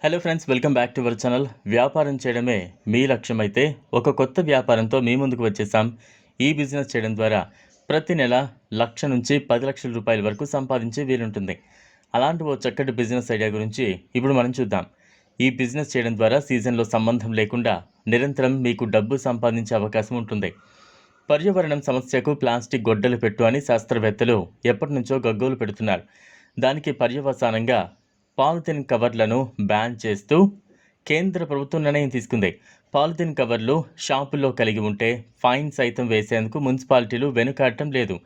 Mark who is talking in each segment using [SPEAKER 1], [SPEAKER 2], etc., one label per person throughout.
[SPEAKER 1] Hello friends, welcome back to our channel. వ్యాపారం చేయడమే మీ లక్ష్యమైతే ఒక కొత్త వ్యాపారంతో మీ ముందుకు వచ్చేసాం. ఈ బిజినెస్ చేయడం ద్వారా ప్రతి నెల 1,00,000 నుంచి 10,00,000 రూపాయల వరకు సంపాదించే వీలుంటుంది. అలాంటి ఓ చక్కటి బిజినెస్ ఐడియా గురించి ఇప్పుడు మనం చూద్దాం. ఈ బిజినెస్ చేయడం ద్వారా సీజన్లో సంబంధం లేకుండా నిరంతరం మీకు డబ్బు సంపాదించే అవకాశం ఉంటుంది. పర్యావరణం సమస్యకు ప్లాస్టిక్ గొడ్డలు పెట్టు అని శాస్త్రవేత్తలు ఎప్పటి నుంచో గగ్గోలు పెడుతున్నారు. దానికి పర్యవసానంగా పాలిథిన్ కవర్లను బ్యాన్ చేస్తూ కేంద్ర ప్రభుత్వం నిర్ణయం తీసుకుంది. పాలిథిన్ కవర్లు షాపుల్లో కలిగి ఉంటే ఫైన్ సైతం వేసేందుకు మున్సిపాలిటీలు వెనుకాడటం లేదు.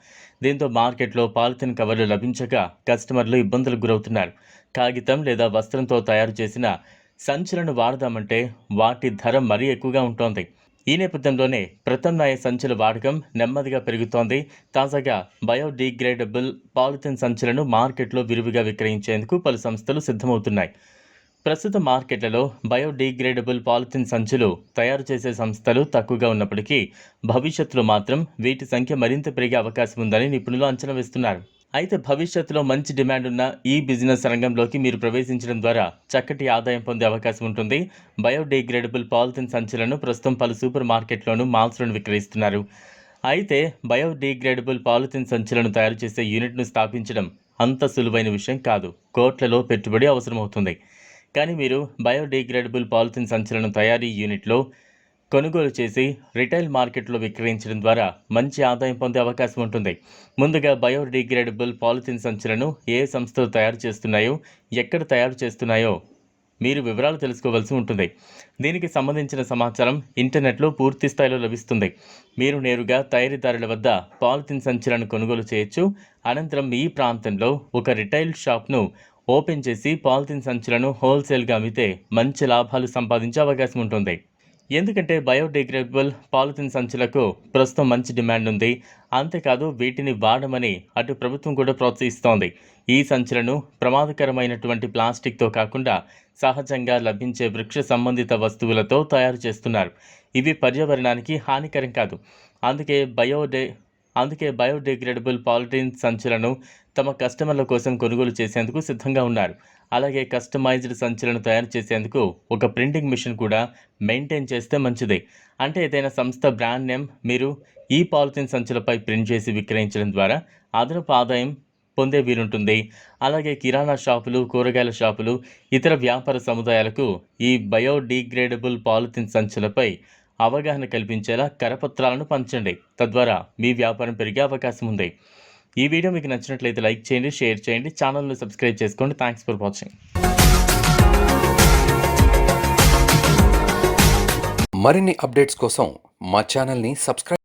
[SPEAKER 1] దీంతో మార్కెట్లో పాలిథిన్ కవర్లు లభించక కస్టమర్లు ఇబ్బందులకు గురవుతున్నారు. కాగితం లేదా వస్త్రంతో తయారు చేసిన సంచులను వాడదామంటే వాటి ధర మరీ ఎక్కువగా ఉంటోంది. ఈ నేపథ్యంలోనే ప్రత్యామ్నాయ సంచుల వాడకం నెమ్మదిగా పెరుగుతోంది. తాజాగా బయోడిగ్రేడబుల్ పాలిథిన్ సంచులను మార్కెట్లో విరివిగా విక్రయించేందుకు పలు సంస్థలు సిద్ధమవుతున్నాయి. ప్రస్తుత మార్కెట్లలో బయోడిగ్రేడబుల్ పాలిథిన్ సంచులు తయారు చేసే సంస్థలు తక్కువగా ఉన్నప్పటికీ భవిష్యత్తులో మాత్రం వీటి సంఖ్య మరింత పెరిగే అవకాశం ఉందని నిపుణులు అంచనా వేస్తున్నారు. అయితే భవిష్యత్తులో మంచి డిమాండ్ ఉన్న ఈ బిజినెస్ రంగంలోకి మీరు ప్రవేశించడం ద్వారా చక్కటి ఆదాయం పొందే అవకాశం ఉంటుంది. బయోడిగ్రేడబుల్ పాలిథిన్ సంచులను ప్రస్తుతం పలు సూపర్ మార్కెట్లోనూ మాల్స్లోనూ విక్రయిస్తున్నారు. అయితే బయోడిగ్రేడబుల్ పాలిథిన్ సంచులను తయారు చేసే యూనిట్ను స్థాపించడం అంత సులువైన విషయం కాదు. కోట్లలో పెట్టుబడి అవసరమవుతుంది. కానీ మీరు బయోడిగ్రేడబుల్ పాలిథిన్ సంచులను తయారీ యూనిట్లో కొనుగోలు చేసి రిటైల్ మార్కెట్లో విక్రయించడం ద్వారా మంచి ఆదాయం పొందే అవకాశం ఉంటుంది. ముందుగా బయోడిగ్రేడబుల్ పాలిథిన్ సంచులను ఏ సంస్థలు తయారు చేస్తున్నాయో, ఎక్కడ తయారు చేస్తున్నాయో మీరు వివరాలు తెలుసుకోవాల్సి ఉంటుంది. దీనికి సంబంధించిన సమాచారం ఇంటర్నెట్లో పూర్తి స్థాయిలో లభిస్తుంది. మీరు నేరుగా తయారీదారుల వద్ద పాలిథిన్ సంచులను కొనుగోలు చేయొచ్చు. అనంతరం ఈ ప్రాంతంలో ఒక రిటైల్ షాప్ను ఓపెన్ చేసి పాలిథిన్ సంచులను హోల్సేల్గా అమ్మితే మంచి లాభాలు సంపాదించే అవకాశం ఉంటుంది. ఎందుకంటే బయోడిగ్రేడబుల్ పాలిథిన్ సంచులకు ప్రస్తుతం మంచి డిమాండ్ ఉంది. అంతేకాదు వీటిని వాడమని అటు ప్రభుత్వం కూడా ప్రోత్సహిస్తోంది. ఈ సంచులను ప్రమాదకరమైనటువంటి ప్లాస్టిక్తో కాకుండా సహజంగా లభించే వృక్ష సంబంధిత వస్తువులతో తయారు చేస్తున్నారు. ఇవి పర్యావరణానికి హానికరం కాదు. అందుకే బయోడిగ్రేడబుల్ పాలిథిన్ సంచులను తమ కస్టమర్ల కోసం కొనుగోలు చేసేందుకు సిద్ధంగా ఉన్నారు. అలాగే కస్టమైజ్డ్ సంచులను తయారు చేసేందుకు ఒక ప్రింటింగ్ మిషన్ కూడా మెయింటైన్ చేస్తే మంచిది. అంటే ఏదైనా సంస్థ బ్రాండ్ నేమ్ మీరు ఈ పాలిథిన్ సంచులపై ప్రింట్ చేసి విక్రయించడం ద్వారా అదనపు ఆదాయం పొందే వీలుంటుంది. అలాగే కిరాణా షాపులు, కూరగాయల షాపులు, ఇతర వ్యాపార సముదాయాలకు ఈ బయోడిగ్రేడబుల్ పాలిథిన్ సంచులపై అవగాహన కల్పించేలా కరపత్రాలను పంచండి. తద్వారా మీ వ్యాపారం పెరిగే అవకాశం ఉంది. ఈ వీడియో మీకు నచ్చినట్లయితే లైక్ చేయండి, షేర్ చేయండి, ఛానల్ను సబ్స్క్రైబ్ చేసుకోండి. Thanks for watching.
[SPEAKER 2] మరిన్ని అప్డేట్స్ కోసం మా ఛానల్ని సబ్స్క్రైబ్